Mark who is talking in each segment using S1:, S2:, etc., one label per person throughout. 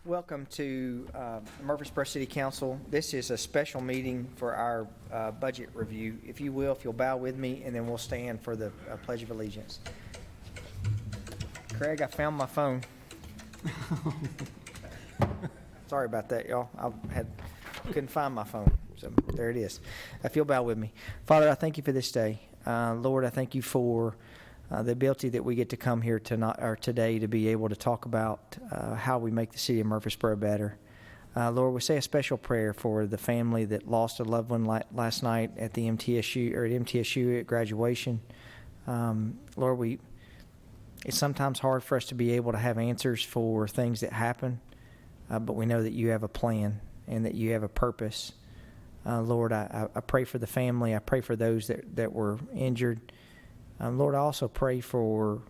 S1: Welcome to Murfreesboro City Council. This is a special meeting for our budget review. If you will, if you'll bow with me, and then we'll stand for the Pledge of Allegiance. Craig, I found my phone. Sorry about that, y'all. Couldn't find my phone, so there it is. If you'll bow with me. Father, I thank you for this day. Lord, I thank you for the ability that we get to come here today to be able to talk about how we make the city of Murfreesboro better. Lord, we say a special prayer for the family that lost a loved one last night at the MTSU at graduation. Lord, it's sometimes hard for us to be able to have answers for things that happen, but we know that you have a plan and that you have a purpose. Lord, I pray for the family. I pray for those that were injured. Lord, I also pray for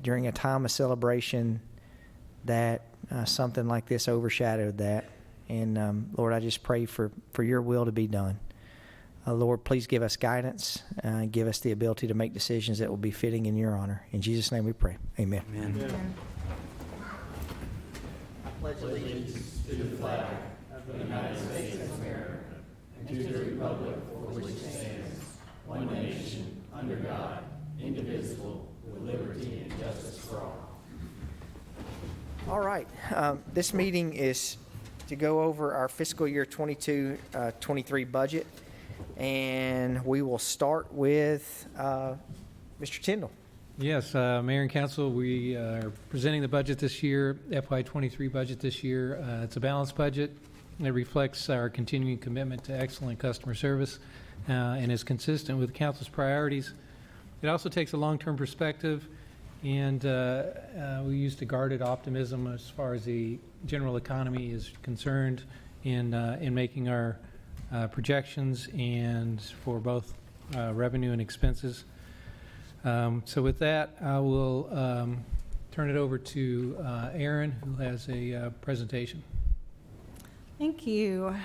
S1: during a time of celebration that something like this overshadowed that. And Lord, I just pray for your will to be done. Lord, please give us guidance, give us the ability to make decisions that will be fitting in your honor. In Jesus' name we pray. Amen.
S2: Amen.
S3: Amen.
S1: I pledge allegiance
S3: to the flag of the United States of America and to the republic for which it stands, one nation, under God, indivisible, with liberty and justice for all.
S1: All right. This meeting is to go over our fiscal year 22-23 budget, and we will start with Mr. Tyndall.
S2: Yes, Mayor and Council, we are presenting the budget this year, Fy23 budget this year. It's a balanced budget. It reflects our continuing commitment to excellent customer service and is consistent with Council's priorities. It also takes a long-term perspective, and we used a guarded optimism as far as the general economy is concerned in making our projections and for both revenue and expenses. So with that, I will turn it over to Erin, who has a presentation.
S4: Thank you.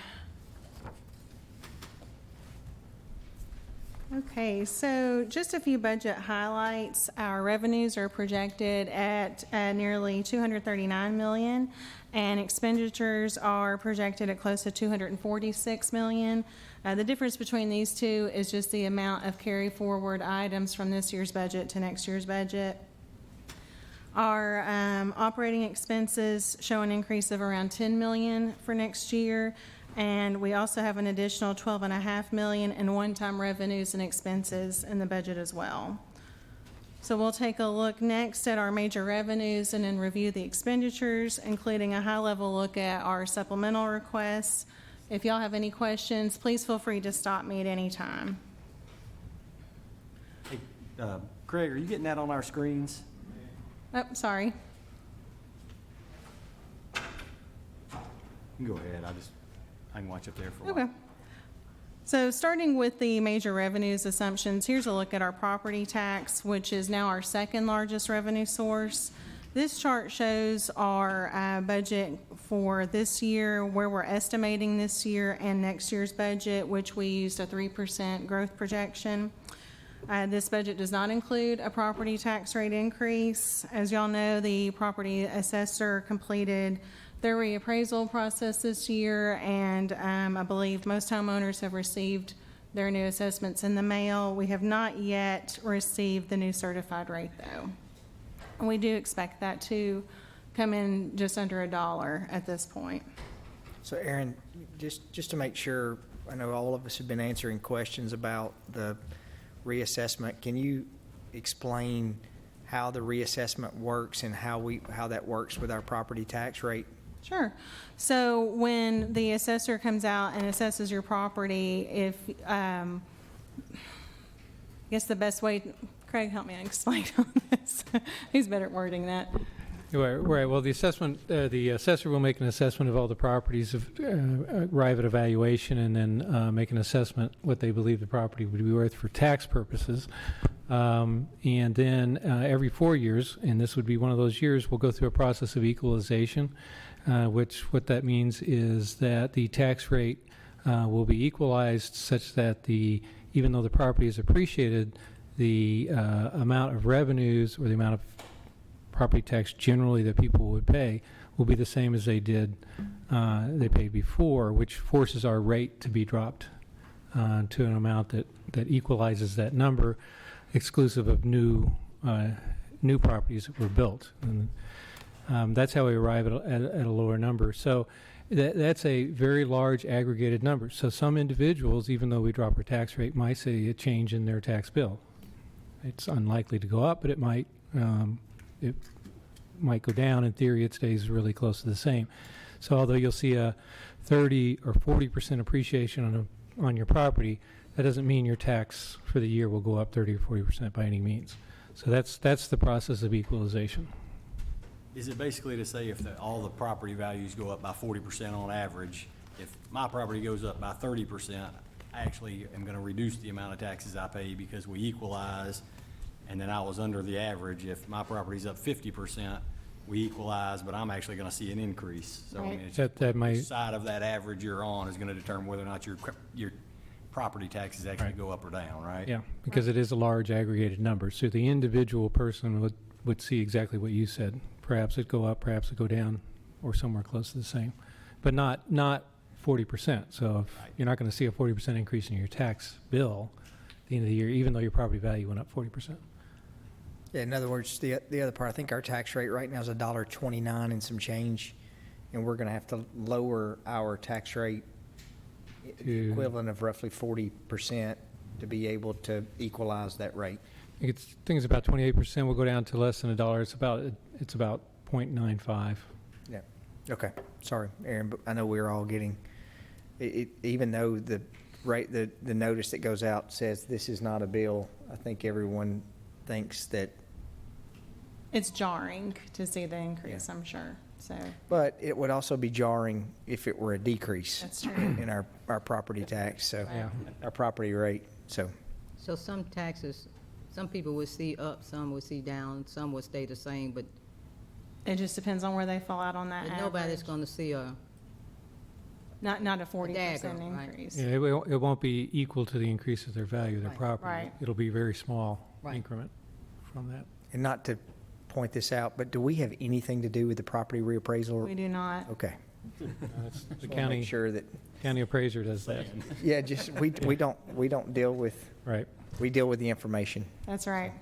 S4: Okay, so just a few budget highlights. Our revenues are projected at nearly $239 million, and expenditures are projected at close to $246 million. The difference between these two is just the amount of carry forward items from this year's budget to next year's budget. Our operating expenses show an increase of around $10 million for next year, and we also have an additional $12.5 million in one-time revenues and expenses in the budget as well. So we'll take a look next at our major revenues and then review the expenditures, including a high-level look at our supplemental requests. If y'all have any questions, please feel free to stop me at any time.
S5: Hey, Craig, are you getting that on our screens?
S4: Oh, sorry.
S5: You can go ahead. I can watch up there for a while.
S4: Okay. So starting with the major revenues assumptions, here's a look at our property tax, which is now our second largest revenue source. This chart shows our budget for this year, where we're estimating this year and next year's budget, which we used a 3% growth projection. This budget does not include a property tax rate increase. As y'all know, the property assessor completed their reappraisal process this year, and I believe most homeowners have received their new assessments in the mail. We have not yet received the new certified rate, though. And we do expect that to come in just under $1 at this point.
S1: So, Aaron, just to make sure, I know all of us have been answering questions about the reassessment. Can you explain how the reassessment works and how that works with our property tax rate?
S4: Sure. So when the assessor comes out and assesses your property, I guess the best way, Craig, help me explain on this. He's better at wording that.
S2: Right. Well, the assessor will make an assessment of all the properties, arrive at evaluation, and then make an assessment what they believe the property would be worth for tax purposes. And then every 4 years, and this would be one of those years, we'll go through a process of equalization, what that means is that the tax rate will be equalized such that even though the property is appreciated, the amount of revenues or the amount of property tax generally that people would pay will be the same as they paid before, which forces our rate to be dropped to an amount that equalizes that number, exclusive of new properties that were built. And that's how we arrive at a lower number. So that's a very large aggregated number. So some individuals, even though we drop our tax rate, might see a change in their tax bill. It's unlikely to go up, but it might go down. In theory, it stays really close to the same. So although you'll see a 30 or 40% appreciation on your property, that doesn't mean your tax for the year will go up 30 or 40% by any means. So that's the process of equalization.
S5: Is it basically to say if all the property values go up by 40% on average, if my property goes up by 30%, I actually am going to reduce the amount of taxes I pay because we equalize, and then I was under the average. If my property's up 50%, we equalize, but I'm actually going to see an increase. So I mean, it's
S2: That might,
S5: which side of that average you're on is going to determine whether or not your property taxes actually
S2: Right.
S5: go up or down, right?
S2: yeah, because it is a large aggregated number. So the individual person would see exactly what you said. Perhaps it go up, perhaps it go down, or somewhere close to the same, but not 40%. So if you're not going to see a 40% increase in your tax bill at the end of the year, even though your property value went up 40%.
S1: Yeah, in other words, the other part, I think our tax rate right now is $1.29 and some change, and we're going to have to lower our tax rate
S2: To-
S1: equivalent of roughly 40% to be able to equalize that rate.
S2: I think it's about 28%. We'll go down to less than $1. It's about 0.95.
S1: Yeah, okay, sorry, Aaron, but I know we're all getting, even though the notice that goes out says this is not a bill, I think everyone thinks that,
S4: It's jarring to see the increase,
S1: Yeah.
S4: I'm sure, so.
S1: but it would also be jarring if it were a decrease
S4: That's true.
S1: in our property tax, so,
S2: Yeah.
S1: our property rate, so.
S6: So some taxes, some people would see up, some would see down, some would stay the same, but
S4: It just depends on where they fall out on that
S6: nobody's
S4: average.
S6: going to see a,
S4: Not a 40%
S6: dagger, right?
S4: increase.
S2: Yeah, it won't be equal to the increase of their value of their
S6: Right.
S2: property.
S4: Right.
S2: It'll be a very small
S6: Right.
S2: increment from that.
S1: And not to point this out, but do we have anything to do with the property reappraisal?
S4: We do not.
S1: Okay.
S2: The
S1: Just wanna make
S2: county
S1: sure that,
S2: appraiser does that.
S1: yeah, just, we don't deal with,
S2: Right.
S1: we deal with the information.
S4: That's right.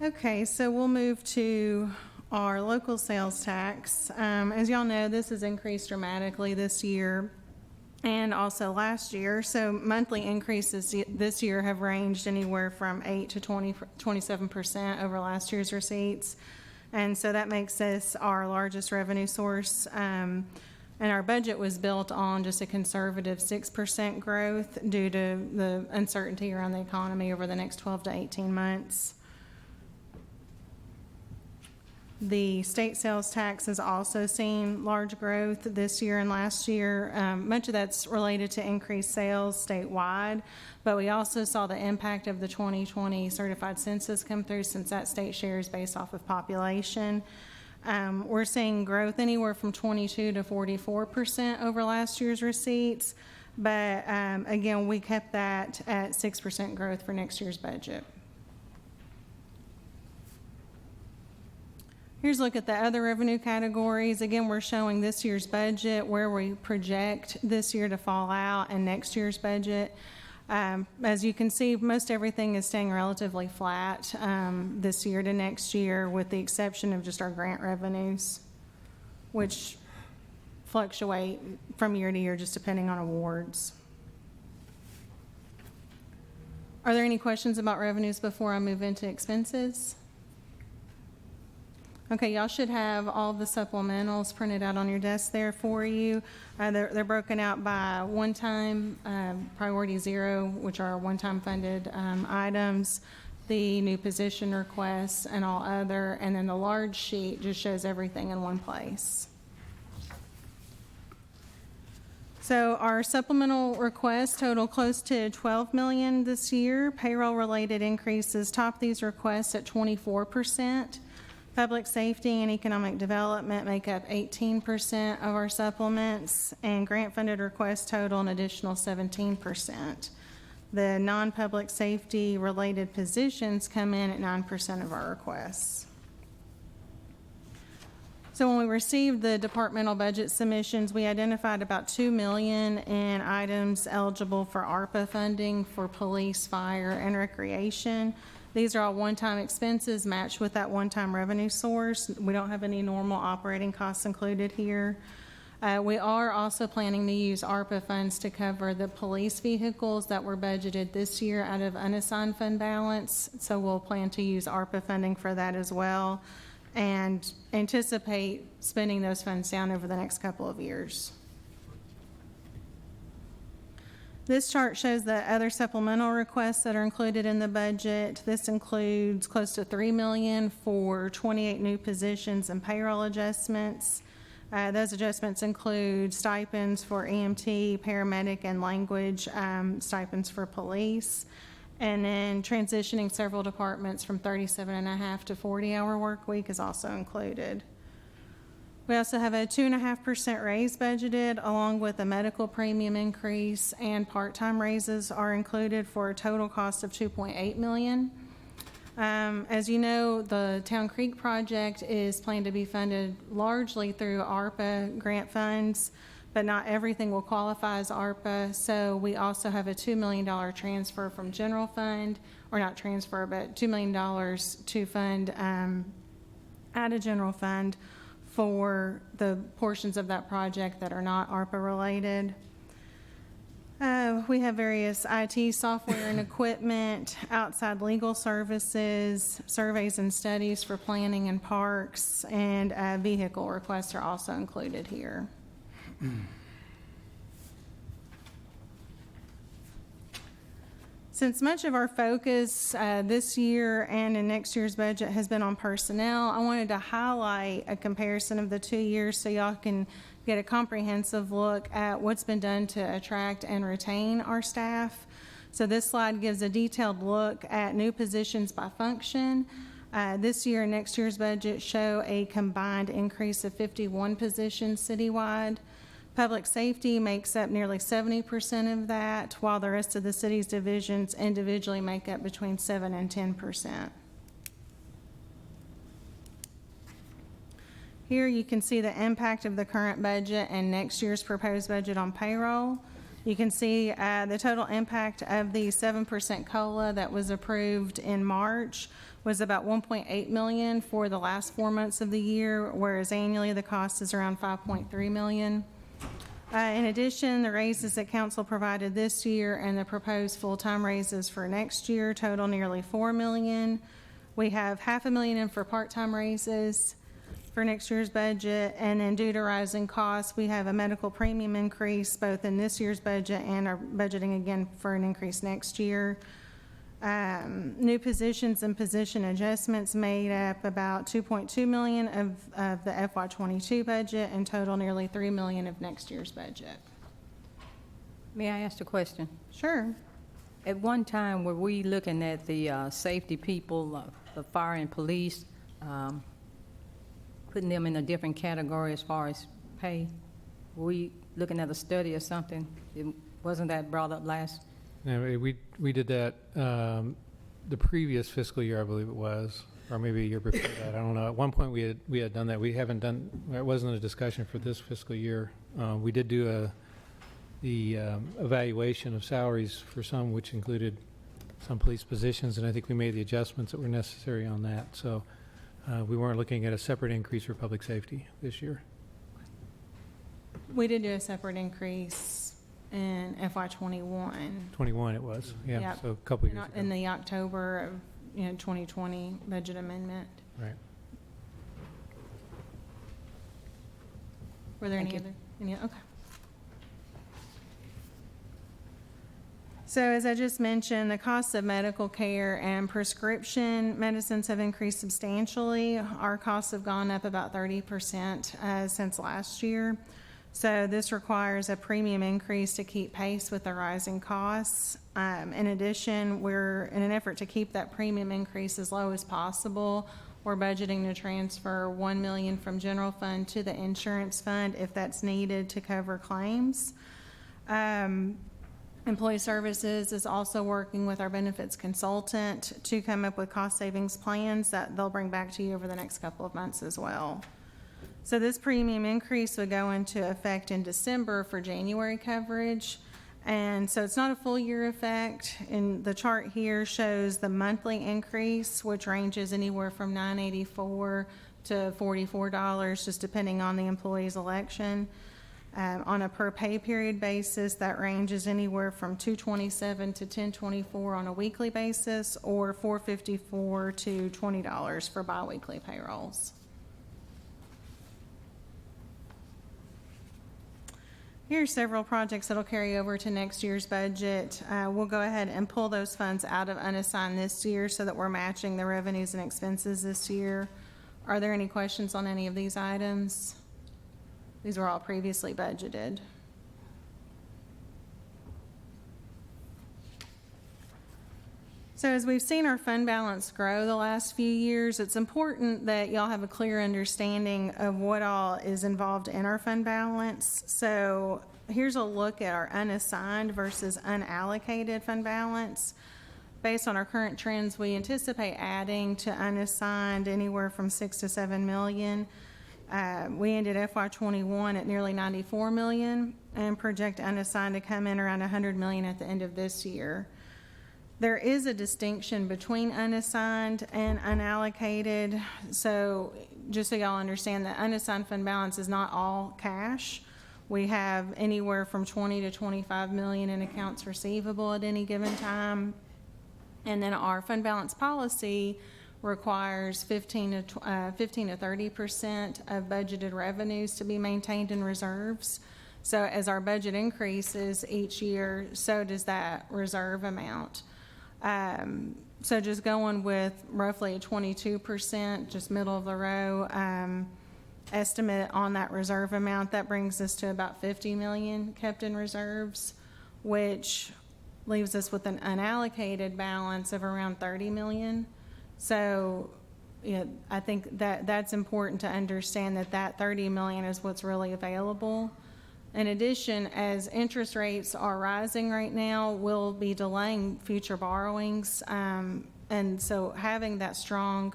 S4: Okay, so we'll move to our local sales tax. As y'all know, this has increased dramatically this year and also last year. So monthly increases this year have ranged anywhere from 8 to 27% over last year's receipts. And so that makes this our largest revenue source. And our budget was built on just a conservative 6% growth due to the uncertainty around the economy over the next 12 to 18 months. The state sales tax has also seen large growth this year and last year. Much of that's related to increased sales statewide, but we also saw the impact of the 2020 certified census come through since that state share is based off of population. We're seeing growth anywhere from 22 to 44% over last year's receipts, but again, we kept that at 6% growth for next year's budget. Here's a look at the other revenue categories. Again, we're showing this year's budget, where we project this year to fall out, and next year's budget. As you can see, most everything is staying relatively flat this year to next year, with the exception of just our grant revenues, which fluctuate from year to year just depending on awards. Are there any questions about revenues before I move into expenses? Okay, y'all should have all the supplementals printed out on your desk there for you. They're broken out by one-time, priority 0, which are one-time funded items, the new position requests, and all other, and then the large sheet just shows everything in one place. So our supplemental requests total close to $12 million this year. Payroll-related increases top these requests at 24%. Public safety and economic development make up 18% of our supplements, and grant-funded requests total an additional 17%. The non-public safety-related positions come in at 9% of our requests. So when we received the departmental budget submissions, we identified about $2 million in items eligible for ARPA funding for police, fire, and recreation. These are all one-time expenses matched with that one-time revenue source. We don't have any normal operating costs included here. We are also planning to use ARPA funds to cover the police vehicles that were budgeted this year out of unassigned fund balance. So we'll plan to use ARPA funding for that as well, and anticipate spending those funds down over the next couple of years. This chart shows the other supplemental requests that are included in the budget. This includes close to $3 million for 28 new positions and payroll adjustments. Those adjustments include stipends for EMT, paramedic, and language stipends for police. And then transitioning several departments from 37.5 to 40-hour work week is also included. We also have a 2.5% raise budgeted, along with a medical premium increase, and part-time raises are included for a total cost of $2.8 million. As you know, the Town Creek project is planned to be funded largely through ARPA grant funds, but not everything will qualify as ARPA. So we also have a $2 million transfer from general fund, or not transfer, but $2 million to fund out of general fund for the portions of that project that are not ARPA related. We have various IT software and equipment, outside legal services, surveys and studies for planning and parks, and vehicle requests are also included here. Since much of our focus this year and in next year's budget has been on personnel, I wanted to highlight a comparison of the 2 years so y'all can get a comprehensive look at what's been done to attract and retain our staff. So this slide gives a detailed look at new positions by function. This year and next year's budget show a combined increase of 51 positions citywide. Public safety makes up nearly 70% of that, while the rest of the city's divisions individually make up between 7 and 10%. Here you can see the impact of the current budget and next year's proposed budget on payroll. You can see the total impact of the 7% COLA that was approved in March was about $1.8 million for the last 4 months of the year, whereas annually the cost is around $5.3 million. In addition, the raises that council provided this year and the proposed full-time raises for next year total nearly $4 million. We have $500,000 in for part-time raises for next year's budget, and then due to rising costs, we have a medical premium increase both in this year's budget and are budgeting again for an increase next year. New positions and position adjustments made up about $2.2 million of the FY22 budget, and total nearly $3 million of next year's budget.
S6: May I ask a question?
S4: Sure.
S6: At one time, were we looking at the safety people, the fire and police, putting them in a different category as far as pay? Were we looking at a study or something? Wasn't that brought up last?
S2: No, we did that the previous fiscal year, I believe it was, or maybe a year before that. I don't know. At one point, we had done that. We haven't done. It wasn't a discussion for this fiscal year. We did do the evaluation of salaries for some, which included some police positions, and I think we made the adjustments that were necessary on that. So we weren't looking at a separate increase for public safety this year.
S4: We did do a separate increase in FY21.
S2: 21 it was, yeah,
S4: Yep.
S2: so a couple years ago.
S4: In the October of 2020 budget amendment.
S2: Right.
S4: Were there
S6: Thank
S4: any other? Okay. So as I just mentioned, the cost of medical care and prescription medicines have increased substantially. Our costs have gone up about 30% since last year. So this requires a premium increase to keep pace with the rising costs. In addition, we're in an effort to keep that premium increase as low as possible. We're budgeting to transfer $1 million from general fund to the insurance fund if that's needed to cover claims. Employee Services is also working with our benefits consultant to come up with cost savings plans that they'll bring back to you over the next couple of months as well. So this premium increase would go into effect in December for January coverage. And so it's not a full year effect. And the chart here shows the monthly increase, which ranges anywhere from $9.84 to $44, just depending on the employee's election. On a per pay period basis, that ranges anywhere from $227 to $1024 on a weekly basis, or $454 to $20 for biweekly payrolls. Here are several projects that'll carry over to next year's budget. We'll go ahead and pull those funds out of unassigned this year so that we're matching the revenues and expenses this year. Are there any questions on any of these items? These were all previously budgeted. So as we've seen our fund balance grow the last few years, it's important that y'all have a clear understanding of what all is involved in our fund balance. So here's a look at our unassigned versus unallocated fund balance. Based on our current trends, we anticipate adding to unassigned anywhere from 6 to 7 million. We ended FY21 at nearly 94 million and project unassigned to come in around 100 million at the end of this year. There is a distinction between unassigned and unallocated. So just so y'all understand, that unassigned fund balance is not all cash. We have anywhere from 20 to 25 million in accounts receivable at any given time. And then our fund balance policy requires 15 to 30% of budgeted revenues to be maintained in reserves. So as our budget increases each year, so does that reserve amount. So just going with roughly a 22%, just middle of the row, estimate on that reserve amount, that brings us to about 50 million kept in reserves, which leaves us with an unallocated balance of around 30 million. So I think that that's important to understand, that 30 million is what's really available. In addition, as interest rates are rising right now, we'll be delaying future borrowings. And so having that strong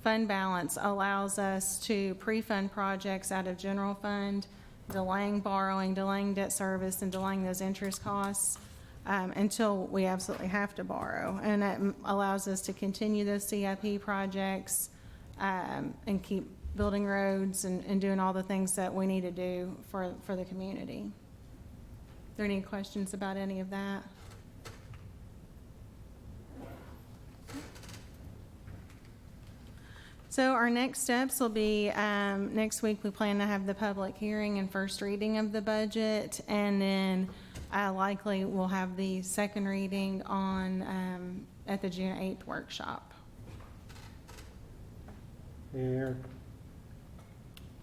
S4: fund balance allows us to pre-fund projects out of general fund, delaying borrowing, delaying debt service, and delaying those interest costs until we absolutely have to borrow. And that allows us to continue those CIP projects and keep building roads and doing all the things that we need to do for the community. Are there any questions about any of that? So our next steps will be, next week we plan to have the public hearing and first reading of the budget, and then likely we'll have the second reading on at the June 8th workshop.
S7: Mayor,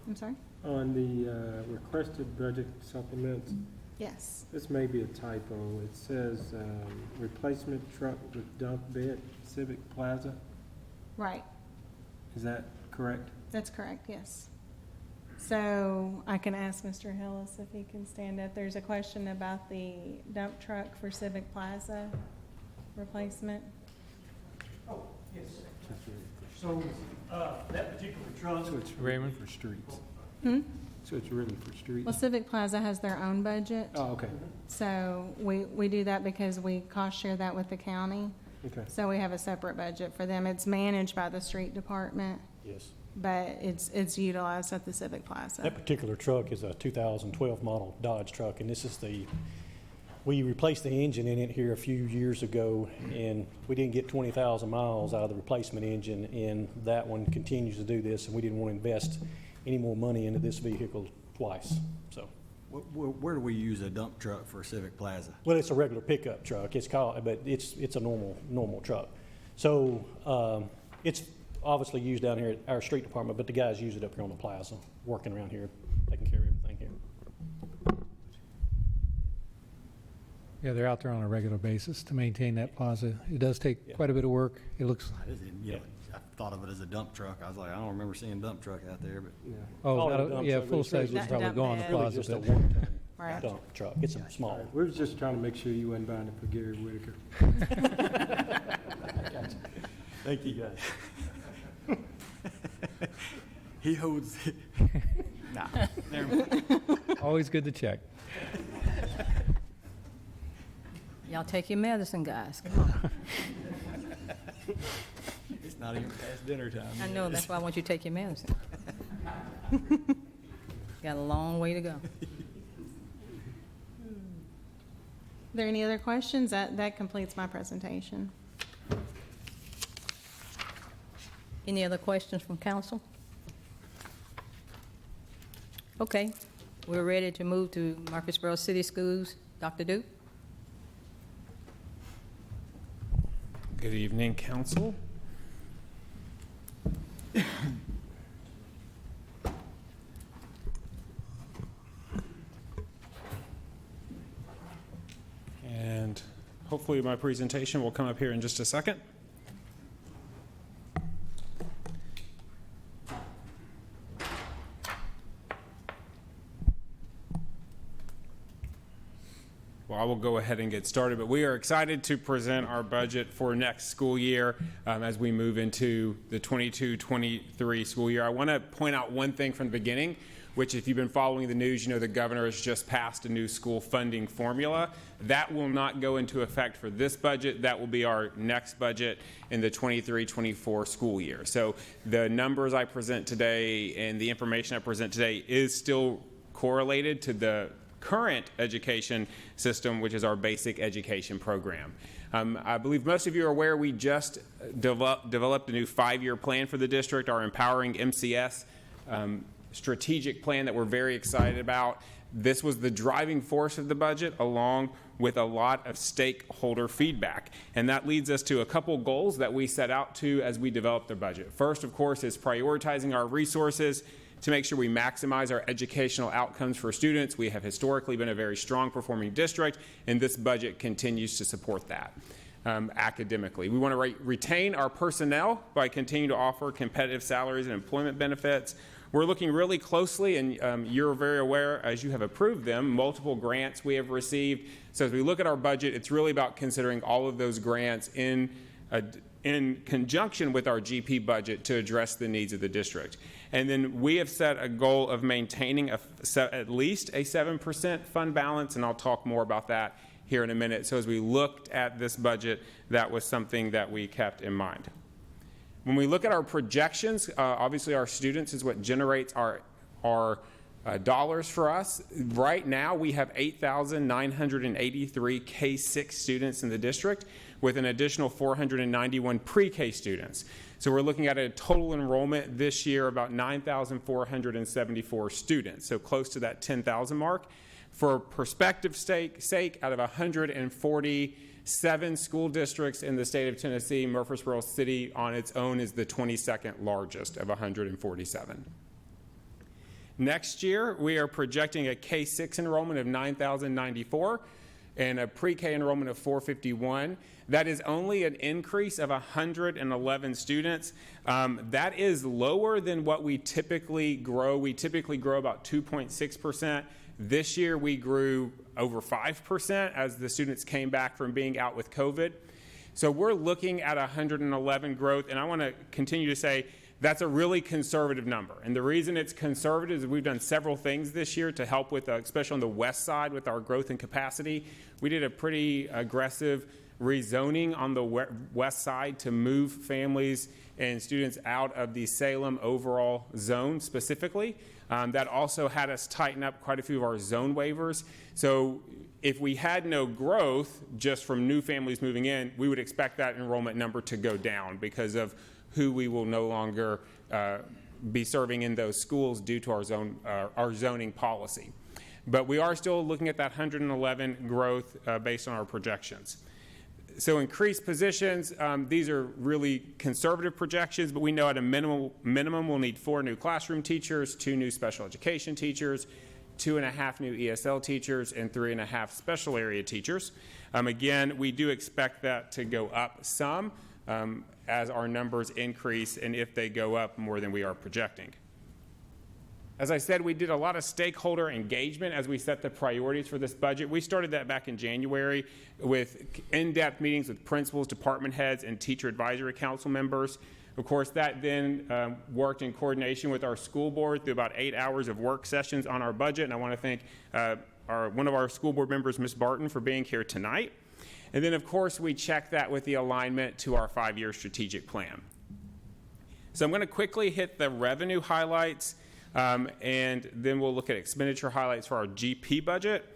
S4: I'm sorry?
S7: on the requested budget supplements,
S4: Yes.
S7: this may be a typo. It says replacement truck with dump bed, Civic Plaza.
S4: Right.
S7: Is that correct?
S4: That's correct, yes. So I can ask Mr. Hillis if he can stand up. There's a question about the dump truck for Civic Plaza replacement.
S8: Oh, yes. So, that particular truck,
S7: So it's
S2: Raymond?
S7: for streets.
S4: So
S7: it's really for streets?
S4: Well, Civic Plaza has their own budget.
S7: Oh, okay,
S4: So we do that because we cost share that with the county.
S7: okay.
S4: So we have a separate budget for them. It's managed by the street department,
S8: yes.
S4: but it's utilized at the Civic Plaza.
S8: That particular truck is a 2012 model Dodge truck, and this is we replaced the engine in it here a few years ago, and we didn't get 20,000 miles out of the replacement engine, and that one continues to do this, and we didn't want to invest any more money into this vehicle twice, so.
S5: Where do we use a dump truck for Civic Plaza?
S8: Well, it's a regular pickup truck, it's called, but it's a normal truck. So, it's obviously used down here at our street department, but the guys use it up here on the plaza, working around here, taking care of everything here.
S2: Yeah, they're out there on a regular basis to maintain that plaza. It does take quite a bit of work. It looks,
S5: I just didn't, I thought of it as a dump truck. I was like, I don't remember seeing a dump truck out there, but
S7: Yeah.
S2: oh,
S8: Call it a
S2: not a-
S8: dump
S2: yeah,
S8: truck, but
S2: full
S8: it's really
S2: size would
S4: just-
S2: probably go on the
S4: Dump
S8: Really
S2: plaza,
S8: just a
S2: but
S8: one-ton
S4: Right.
S8: dump truck. It's a small one.
S7: We was just trying to make sure you wasn't buying it for Gary Whitaker.
S5: thank you guys. He holds Nah, never mind.
S2: Always good to check.
S6: Y'all take your medicine, guys. Come on.
S5: It's not even past dinner time.
S6: I know, that's why I want you to take your medicine. Got a long way to go.
S4: Are there any other questions? That completes my presentation.
S6: Any other questions from council? Okay, we're ready to move to Murfreesboro City Schools. Dr. Duke?
S9: Good evening, council. And hopefully my presentation will come up here in just a second. Well, I will go ahead and get started, but we are excited to present our budget for next school year as we move into the 22-23 school year. I want to point out one thing from the beginning, which if you've been following the news, you know the governor has just passed a new school funding formula. That will not go into effect for this budget. That will be our next budget in the 23-24 school year. So the numbers I present today and the information I present today is still correlated to the current education system, which is our basic education program. I believe most of you are aware we just developed a new 5-year plan for the district, our Empowering MCS strategic plan that we're very excited about. This was the driving force of the budget, along with a lot of stakeholder feedback. And that leads us to a couple goals that we set out to as we developed the budget. First, of course, is prioritizing our resources to make sure we maximize our educational outcomes for students. We have historically been a very strong performing district, and this budget continues to support that academically. We want to retain our personnel by continuing to offer competitive salaries and employment benefits. We're looking really closely, and you're very aware, as you have approved them, multiple grants we have received. So as we look at our budget, it's really about considering all of those grants in conjunction with our GP budget to address the needs of the district. And then we have set a goal of maintaining at least a 7% fund balance, and I'll talk more about that here in a minute. So as we looked at this budget, that was something that we kept in mind. When we look at our projections, obviously our students is what generates our dollars for us. Right now, we have 8,983 K-6 students in the district, with an additional 491 pre-K students. So we're looking at a total enrollment this year about 9,474 students, so close to that 10,000 mark. For perspective's sake, out of 147 school districts in the state of Tennessee, Murfreesboro City on its own is the 22nd largest of 147. Next year, we are projecting a K-6 enrollment of 9,094 and a pre-K enrollment of 451. That is only an increase of 111 students. That is lower than what we typically grow. We typically grow about 2.6%. This year, we grew over 5% as the students came back from being out with COVID. So we're looking at 111 growth, and I want to continue to say that's a really conservative number. And the reason it's conservative is we've done several things this year to help with, especially on the west side with our growth and capacity. We did a pretty aggressive rezoning on the west side to move families and students out of the Salem overall zone specifically. That also had us tighten up quite a few of our zone waivers. So if we had no growth just from new families moving in, we would expect that enrollment number to go down because of who we will no longer be serving in those schools due to our zoning policy. But we are still looking at that 111 growth based on our projections. So increased positions, these are really conservative projections, but we know at a minimum we'll need 4 new classroom teachers, 2 new special education teachers, 2.5 new ESL teachers, and 3.5 special area teachers. Again, we do expect that to go up some as our numbers increase and if they go up more than we are projecting. As I said, we did a lot of stakeholder engagement as we set the priorities for this budget. We started that back in January with in-depth meetings with principals, department heads, and teacher advisory council members. Of course, that then worked in coordination with our school board through about 8 hours of work sessions on our budget. And I want to thank one of our school board members, Ms. Barton, for being here tonight. And then, of course, we checked that with the alignment to our 5-year strategic plan. So I'm going to quickly hit the revenue highlights, and then we'll look at expenditure highlights for our GP budget.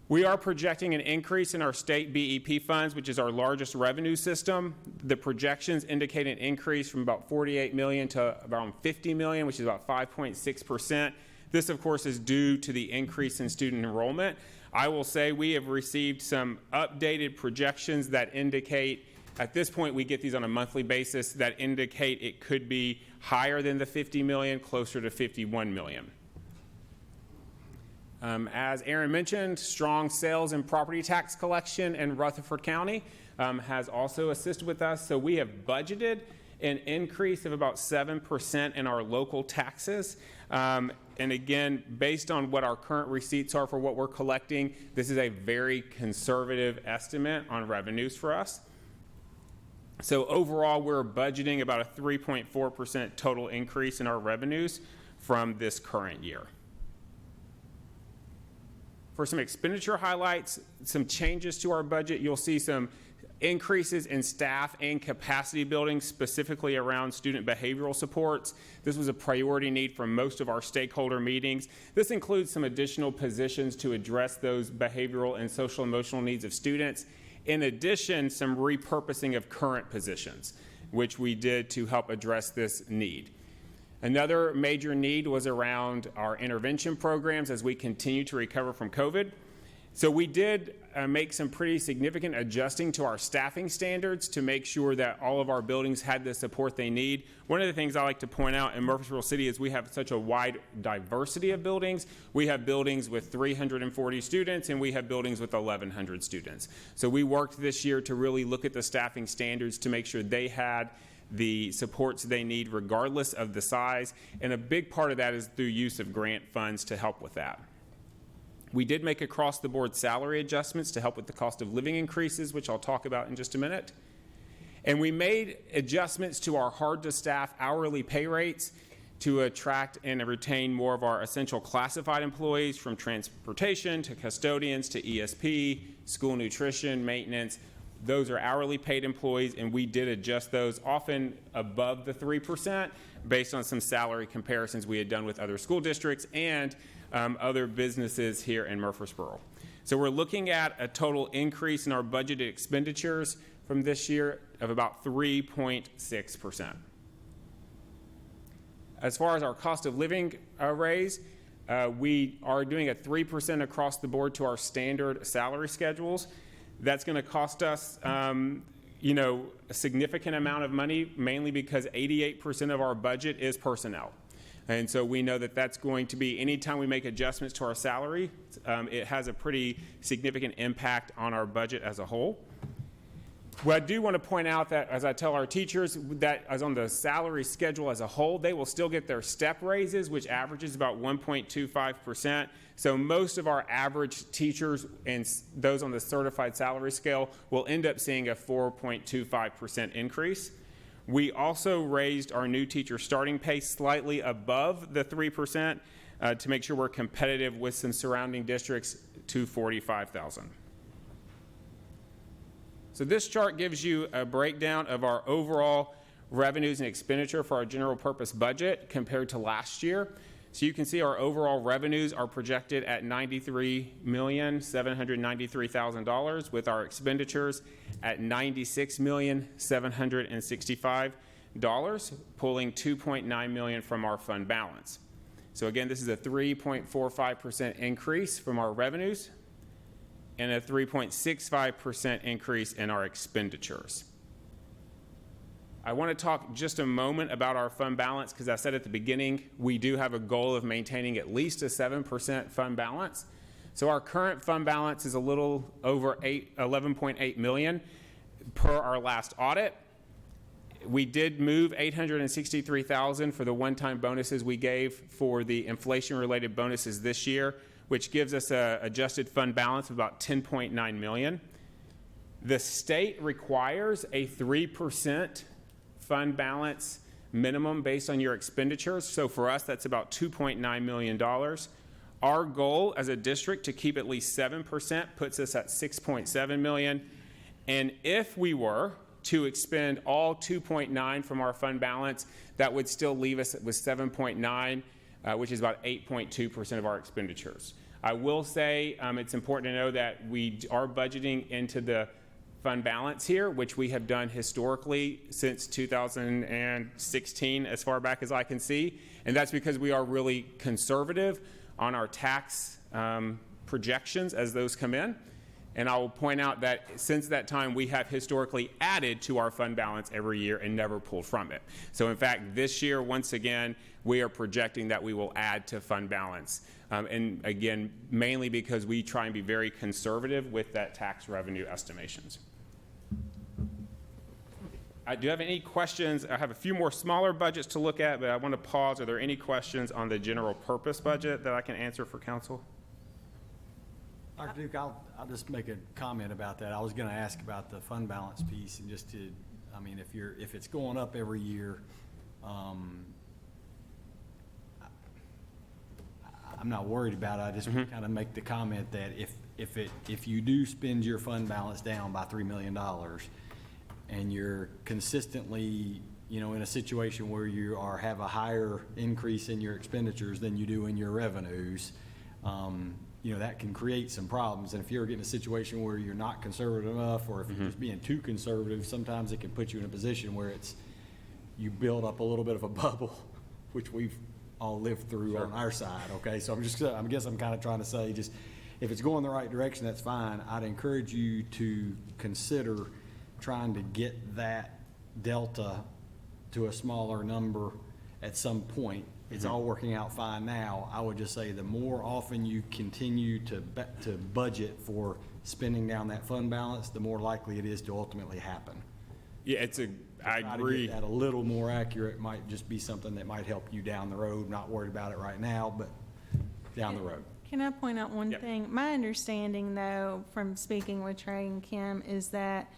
S9: We are projecting an increase in our state BEP funds, which is our largest revenue system. The projections indicate an increase from about $48 million to around $50 million, which is about 5.6%. This, of course, is due to the increase in student enrollment. I will say we have received some updated projections that indicate, at this point we get these on a monthly basis, that indicate it could be higher than the $50 million, closer to $51 million. As Aaron mentioned, strong sales and property tax collection in Rutherford County has also assisted with us. So we have budgeted an increase of about 7% in our local taxes. And again, based on what our current receipts are for what we're collecting, this is a very conservative estimate on revenues for us. So overall, we're budgeting about a 3.4% total increase in our revenues from this current year. For some expenditure highlights, some changes to our budget, you'll see some increases in staff and capacity building, specifically around student behavioral supports. This was a priority need for most of our stakeholder meetings. This includes some additional positions to address those behavioral and social emotional needs of students. In addition, some repurposing of current positions, which we did to help address this need. Another major need was around our intervention programs as we continue to recover from COVID. So we did make some pretty significant adjusting to our staffing standards to make sure that all of our buildings had the support they need. One of the things I like to point out in Murfreesboro City is we have such a wide diversity of buildings. We have buildings with 340 students and we have buildings with 1,100 students. So we worked this year to really look at the staffing standards to make sure they had the supports they need regardless of the size. And a big part of that is through use of grant funds to help with that. We did make across-the-board salary adjustments to help with the cost of living increases, which I'll talk about in just a minute. And we made adjustments to our hard-to-staff hourly pay rates to attract and retain more of our essential classified employees, from transportation to custodians to ESP, school nutrition, maintenance. Those are hourly paid employees, and we did adjust those often above the 3% based on some salary comparisons we had done with other school districts and other businesses here in Murfreesboro. So we're looking at a total increase in our budgeted expenditures from this year of about 3.6%. As far as our cost of living raise, we are doing a 3% across the board to our standard salary schedules. That's going to cost us a significant amount of money, mainly because 88% of our budget is personnel. And so we know that that's going to be, anytime we make adjustments to our salary, it has a pretty significant impact on our budget as a whole. Well, I do want to point out that, as I tell our teachers, that as on the salary schedule as a whole, they will still get their step raises, which averages about 1.25%. So most of our average teachers and those on the certified salary scale will end up seeing a 4.25% increase. We also raised our new teacher starting pay slightly above the 3% to make sure we're competitive with some surrounding districts to $45,000. So this chart gives you a breakdown of our overall revenues and expenditure for our general purpose budget compared to last year. So you can see our overall revenues are projected at $93,793,000 with our expenditures at $96,765,000, pulling $2.9 million from our fund balance. So again, this is a 3.45% increase from our revenues and a 3.65% increase in our expenditures. I want to talk just a moment about our fund balance because I said at the beginning we do have a goal of maintaining at least a 7% fund balance. So our current fund balance is a little over $11.8 million per our last audit. We did move $863,000 for the one-time bonuses we gave for the inflation-related bonuses this year, which gives us a adjusted fund balance of about $10.9 million. The state requires a 3% fund balance minimum based on your expenditures. So for us, that's about $2.9 million. Our goal as a district to keep at least 7% puts us at $6.7 million. And if we were to expend all 2.9 from our fund balance, that would still leave us with 7.9, which is about 8.2% of our expenditures. I will say it's important to know that we are budgeting into the fund balance here, which we have done historically since 2016, as far back as I can see. And that's because we are really conservative on our tax projections as those come in. And I will point out that since that time, we have historically added to our fund balance every year and never pulled from it. So in fact, this year, once again, we are projecting that we will add to fund balance. And again, mainly because we try and be very conservative with that tax revenue estimations. Do you have any questions? I have a few more smaller budgets to look at, but I want to pause. Are there any questions on the general purpose budget that I can answer for council?
S5: Dr. Duke, I'll just make a comment about that. I was going to ask about the fund balance piece and just to, I mean, if it's going up every year, I'm not worried about it. I just kind of make the comment that if you do spend your fund balance down by $3 million and you're consistently, in a situation where you have a higher increase in your expenditures than you do in your revenues, that can create some problems. And if you're getting a situation where you're not conservative enough, or if you're just being too conservative, sometimes it can put you in a position where you build up a little bit of a bubble, which we've all lived through on our side. Okay, so I guess I'm kind of trying to say, just if it's going the right direction, that's fine. I'd encourage you to consider trying to get that delta to a smaller number at some point. It's all working out fine now. I would just say the more often you continue to budget for spending down that fund balance, the more likely it is to ultimately happen.
S9: Yeah, I agree.
S5: To get that a little more accurate might just be something that might help you down the road. Not worried about it right now, but down the road.
S4: Can I point out one
S9: Yep.
S4: thing? My understanding, though, from speaking with Trey and Kim, is that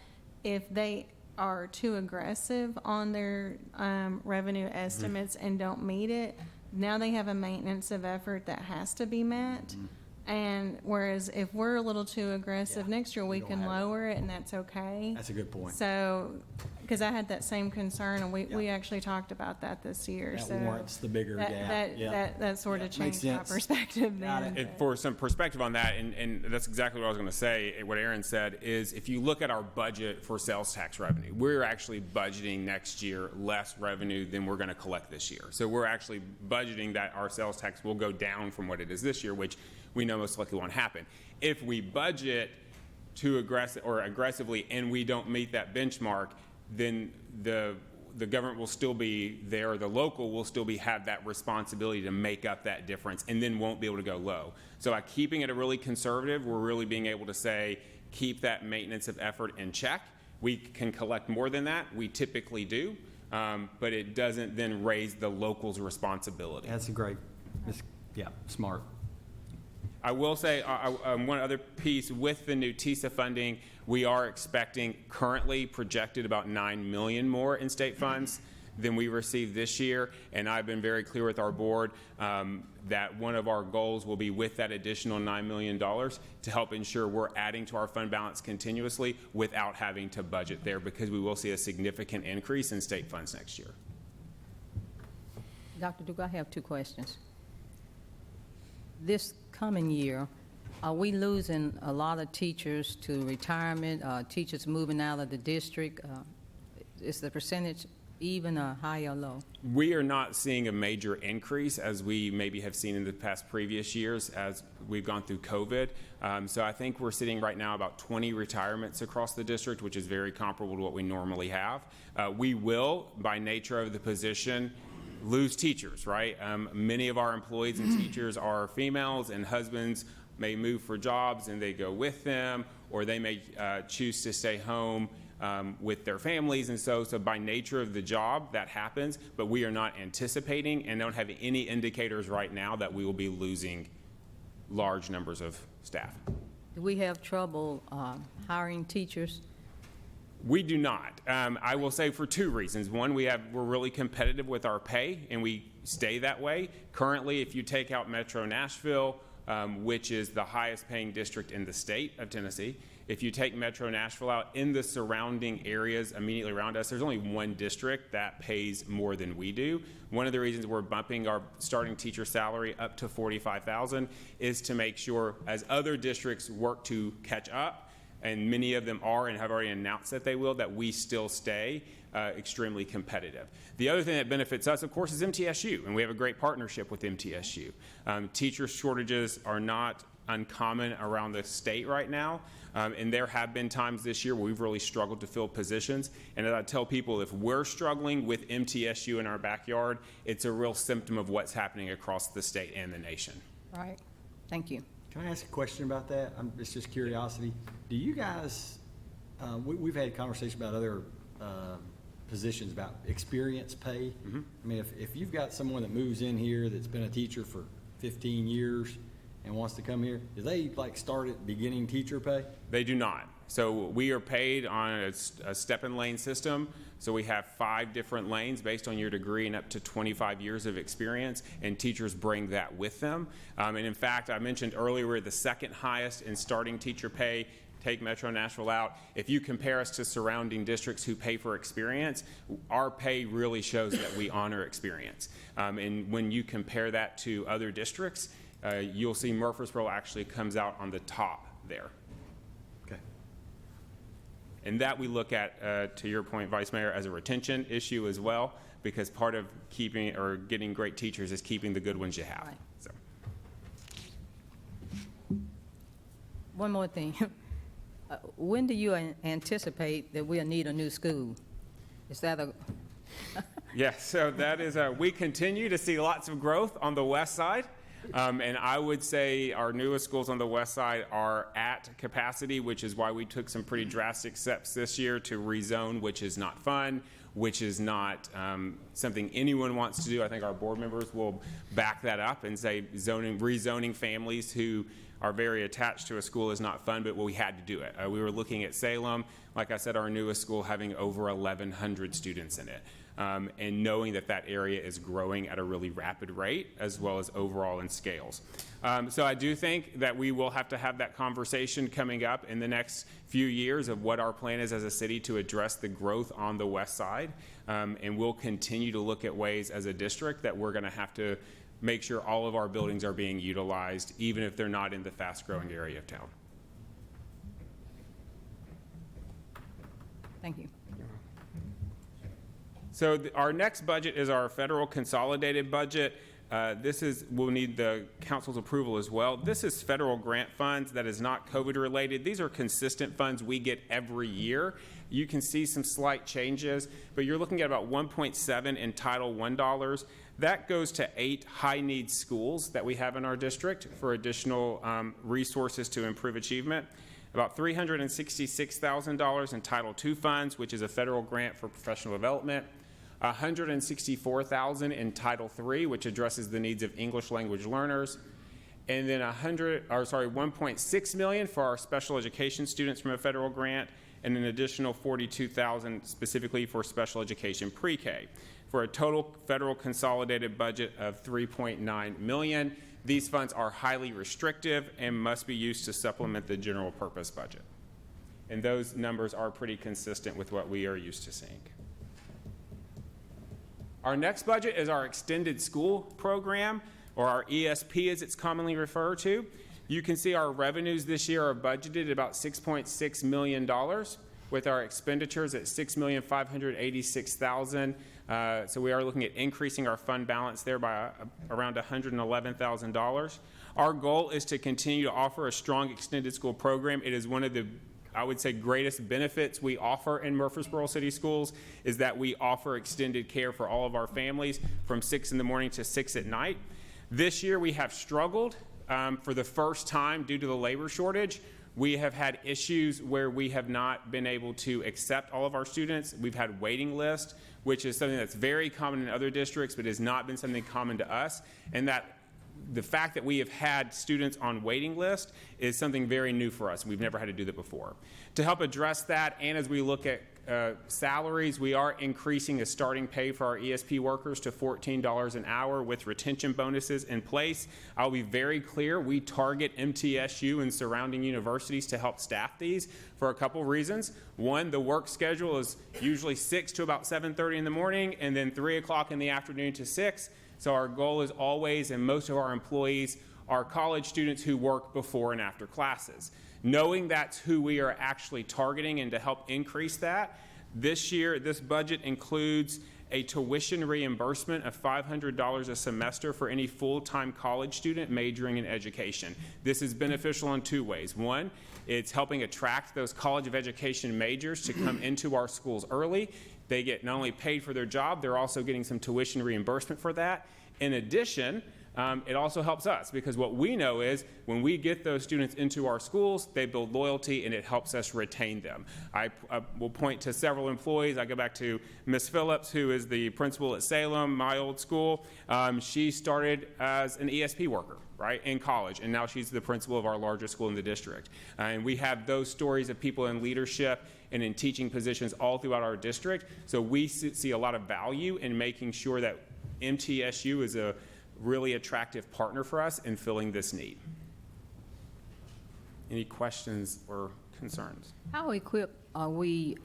S4: if they are too aggressive on their revenue estimates and don't meet it, now they have a maintenance of effort that has to be met. And whereas if we're a little too aggressive, next year we
S5: don't
S4: can
S5: have it.
S4: lower it, and that's okay.
S5: That's a good point.
S4: So, because I had that same concern, and we actually talked about that this year.
S5: That
S4: So
S5: warrants the bigger gap.
S4: that sort of
S5: Yeah, makes
S4: changed my
S5: sense.
S4: perspective
S5: Got
S4: then.
S5: it.
S9: And for some perspective on that, and that's exactly what I was going to say, what Aaron said, is if you look at our budget for sales tax revenue, we're actually budgeting next year less revenue than we're going to collect this year. So we're actually budgeting that our sales tax will go down from what it is this year, which we know most likely won't happen. If we budget too aggressively and we don't meet that benchmark, then the government will still be there, the local will still have that responsibility to make up that difference, and then won't be able to go low. So by keeping it a really conservative, we're really being able to say, keep that maintenance of effort in check. We can collect more than that, we typically do, but it doesn't then raise the local's responsibility.
S5: That's a great, smart.
S9: I will say one other piece with the new TISA funding, we are expecting currently projected about $9 million more in state funds than we received this year. And I've been very clear with our board that one of our goals will be with that additional $9 million to help ensure we're adding to our fund balance continuously without having to budget there, because we will see a significant increase in state funds next year.
S6: Dr. Duke, I have two questions. This coming year, are we losing a lot of teachers to retirement, teachers moving out of the district? Is the percentage even or high or low?
S9: We are not seeing a major increase as we maybe have seen in the past previous years as we've gone through COVID. So I think we're sitting right now about 20 retirements across the district, which is very comparable to what we normally have. We will, by nature of the position, lose teachers, right? Many of our employees and teachers are females, and husbands may move for jobs and they go with them, or they may choose to stay home with their families. And so by nature of the job, that happens, but we are not anticipating and don't have any indicators right now that we will be losing large numbers of staff.
S6: Do we have trouble hiring teachers?
S9: We do not. I will say for two reasons. One, we're really competitive with our pay, and we stay that way. Currently, if you take out Metro Nashville, which is the highest paying district in the state of Tennessee, if you take Metro Nashville out, in the surrounding areas immediately around us, there's only one district that pays more than we do. One of the reasons we're bumping our starting teacher salary up to $45,000 is to make sure, as other districts work to catch up, and many of them are and have already announced that they will, that we still stay extremely competitive. The other thing that benefits us, of course, is MTSU, and we have a great partnership with MTSU. Teacher shortages are not uncommon around the state right now, and there have been times this year where we've really struggled to fill positions. And as I tell people, if we're struggling with MTSU in our backyard, it's a real symptom of what's happening across the state and the nation.
S6: Right. Thank you.
S5: Can I ask a question about that? It's just curiosity. Do you guys, we've had conversations about other positions about experience pay.
S9: Mm-hmm.
S5: I mean, if you've got someone that moves in here that's been a teacher for 15 years and wants to come here, do they like start at beginning teacher pay?
S9: They do not. So we are paid on a step and lane system. So we have 5 different lanes based on your degree and up to 25 years of experience, and teachers bring that with them. And in fact, I mentioned earlier, we're the second highest in starting teacher pay. Take Metro Nashville out. If you compare us to surrounding districts who pay for experience, our pay really shows that we honor experience. And when you compare that to other districts, you'll see Murfreesboro actually comes out on the top there.
S5: Okay.
S9: And that we look at, to your point, Vice Mayor, as a retention issue as well, because part of keeping or getting great teachers is keeping the good ones you have.
S6: Right.
S9: So.
S6: One more thing. When do you anticipate that we'll need a new school? Is that a...
S9: Yes, so that is, we continue to see lots of growth on the west side. And I would say our newest schools on the west side are at capacity, which is why we took some pretty drastic steps this year to rezone, which is not fun, which is not something anyone wants to do. I think our board members will back that up and say rezoning families who are very attached to a school is not fun, but we had to do it. We were looking at Salem, like I said, our newest school having over 1,100 students in it. And knowing that that area is growing at a really rapid rate, as well as overall in scales. So I do think that we will have to have that conversation coming up in the next few years of what our plan is as a city to address the growth on the west side. And we'll continue to look at ways as a district that we're going to have to make sure all of our buildings are being utilized, even if they're not in the fast-growing area of town.
S6: Thank you.
S9: So our next budget is our federal consolidated budget. We'll need the council's approval as well. This is federal grant funds that is not COVID related. These are consistent funds we get every year. You can see some slight changes, but you're looking at about 1.7 in Title I dollars. That goes to 8 high-need schools that we have in our district for additional resources to improve achievement. About $366,000 in Title II funds, which is a federal grant for professional development. $164,000 in Title III, which addresses the needs of English language learners. And then $1.6 million for our special education students from a federal grant, and an additional $42,000 specifically for special education pre-K, for a total federal consolidated budget of $3.9 million. These funds are highly restrictive and must be used to supplement the general purpose budget. And those numbers are pretty consistent with what we are used to seeing. Our next budget is our extended school program, or our ESP as it's commonly referred to. You can see our revenues this year are budgeted at about $6.6 million, with our expenditures at $6,586,000. So we are looking at increasing our fund balance there by around $111,000. Our goal is to continue to offer a strong extended school program. It is one of the, I would say, greatest benefits we offer in Murfreesboro City Schools is that we offer extended care for all of our families from 6 in the morning to 6 at night. This year we have struggled for the first time due to the labor shortage We have had issues where we have not been able to accept all of our students. We've had waiting lists, which is something that's very common in other districts, but has not been something common to us. And that the fact that we have had students on waiting list is something very new for us. We've never had to do that before. To help address that, and as we look at salaries, we are increasing the starting pay for our ESP workers to $14 an hour with retention bonuses in place. I'll be very clear, we target MTSU and surrounding universities to help staff these for a couple reasons. One, the work schedule is usually 6 to about 7:30 in the morning, and then 3 o'clock in the afternoon to 6. So our goal is always, and most of our employees are college students who work before and after classes. Knowing that's who we are actually targeting and to help increase that, this year, this budget includes a tuition reimbursement of $500 a semester for any full-time college student majoring in education. This is beneficial in 2 ways. One, it's helping attract those College of Education majors to come into our schools early. They get not only paid for their job, they're also getting some tuition reimbursement for that. In addition, it also helps us because what we know is when we get those students into our schools, they build loyalty and it helps us retain them. I will point to several employees. I go back to Ms. Phillips, who is the principal at Salem, my old school. She started as an ESP worker, right, in college, and now she's the principal of our largest school in the district. And we have those stories of people in leadership and in teaching positions all throughout our district. So we see a lot of value in making sure that MTSU is a really attractive partner for us in filling this need. Any questions or concerns?
S6: How equipped are we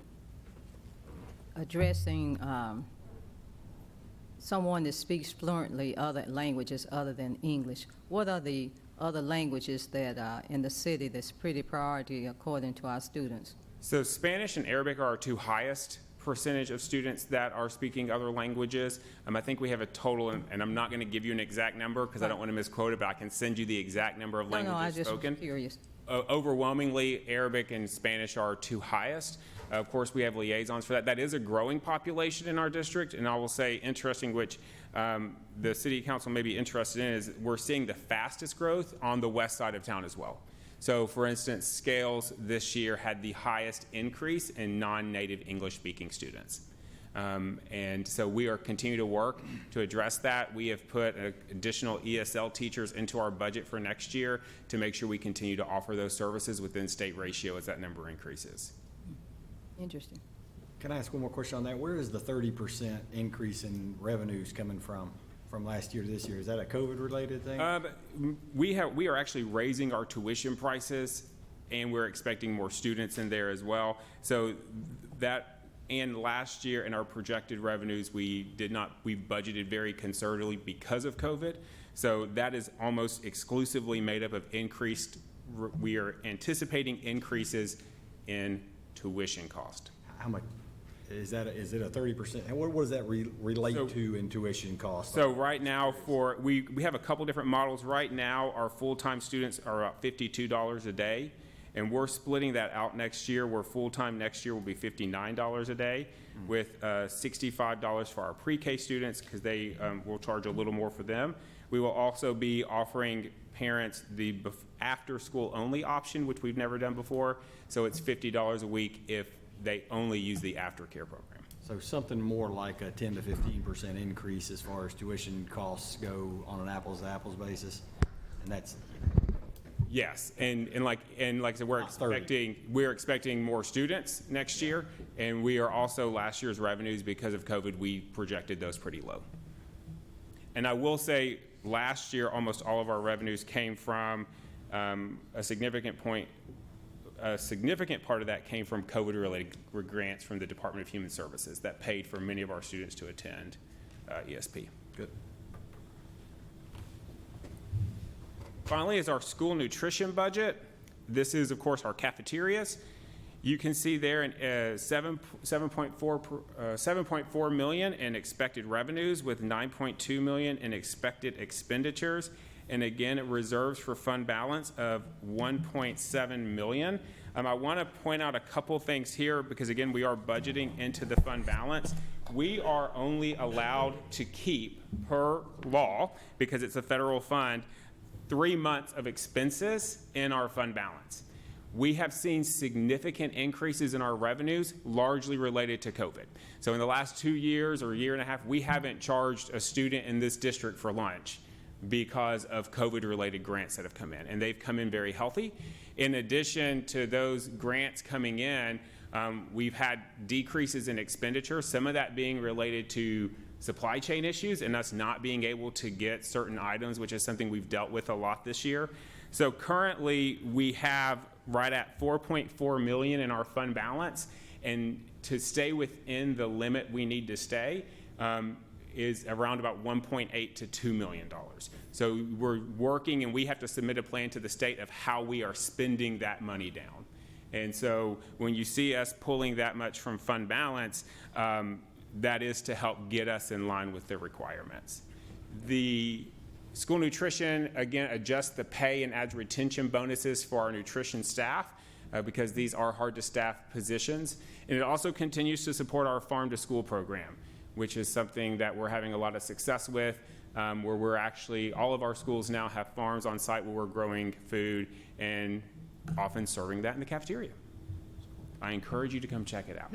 S6: addressing someone that speaks fluently other languages other than English? What are the other languages that are in the city that's pretty priority according to our students?
S9: So Spanish and Arabic are our 2 highest percentage of students that are speaking other languages. I think we have a total, and I'm not going to give you an exact number because I don't want to misquote it, but I can send you the exact number of languages
S6: No, I just
S9: spoken.
S6: was curious.
S9: Overwhelmingly, Arabic and Spanish are our 2 highest. Of course, we have liaisons for that. That is a growing population in our district, and I will say, interesting, which the city council may be interested in, is we're seeing the fastest growth on the west side of town as well. So, for instance, Scales this year had the highest increase in non-native English-speaking students. And so we are continuing to work to address that. We have put additional ESL teachers into our budget for next year to make sure we continue to offer those services within state ratio as that number increases.
S6: Interesting.
S5: Can I ask one more question on that? Where is the 30% increase in revenues coming from last year to this year? Is that a COVID-related thing?
S9: We are actually raising our tuition prices, and we're expecting more students in there as well. So that, and last year in our projected revenues, we budgeted very conservatively because of COVID. So that is almost exclusively made up of we are anticipating increases in tuition cost.
S5: How much? Is it a 30%? And what does that relate to in tuition costs?
S9: So right now we have a couple different models. Right now, our full-time students are about $52 a day, and we're splitting that out next year, where full-time next year will be $59 a day, with $65 for our pre-K students, because they will charge a little more for them. We will also be offering parents the after-school only option, which we've never done before. So it's $50 a week if they only use the aftercare program.
S5: So something more like a 10 to 15% increase as far as tuition costs go on an apples-to-apples basis, and that's.
S9: Yes, and like I said, we're expecting more students next year, and we are also, last year's revenues, because of COVID, we projected those pretty low. And I will say, last year, almost all of our revenues came from a significant part of that came from COVID-related grants from the Department of Human Services that paid for many of our students to attend ESP.
S5: Good.
S9: Finally is our school nutrition budget. This is, of course, our cafeterias. You can see there in 7.4 million in expected revenues with 9.2 million in expected expenditures. And again, it reserves for fund balance of 1.7 million. I want to point out a couple things here because, again, we are budgeting into the fund balance. We are only allowed to keep, per law, because it's a federal fund, 3 months of expenses in our fund balance. We have seen significant increases in our revenues, largely related to COVID. So in the last 2 years or a year and a half, we haven't charged a student in this district for lunch because of COVID-related grants that have come in, and they've come in very healthy. In addition to those grants coming in, we've had decreases in expenditure, some of that being related to supply chain issues and us not being able to get certain items, which is something we've dealt with a lot this year. So currently, we have right at $4.4 million in our fund balance, and to stay within the limit we need to stay is around about $1.8 to $2 million. So we're working, and we have to submit a plan to the state of how we are spending that money down. And so when you see us pulling that much from fund balance, that is to help get us in line with the requirements. The school nutrition, again, adjusts the pay and adds retention bonuses for our nutrition staff because these are hard to staff positions. And it also continues to support our farm to school program, which is something that we're having a lot of success with, where we're actually, all of our schools now have farms on site where we're growing food and often serving that in the cafeteria. I encourage you to come check it out.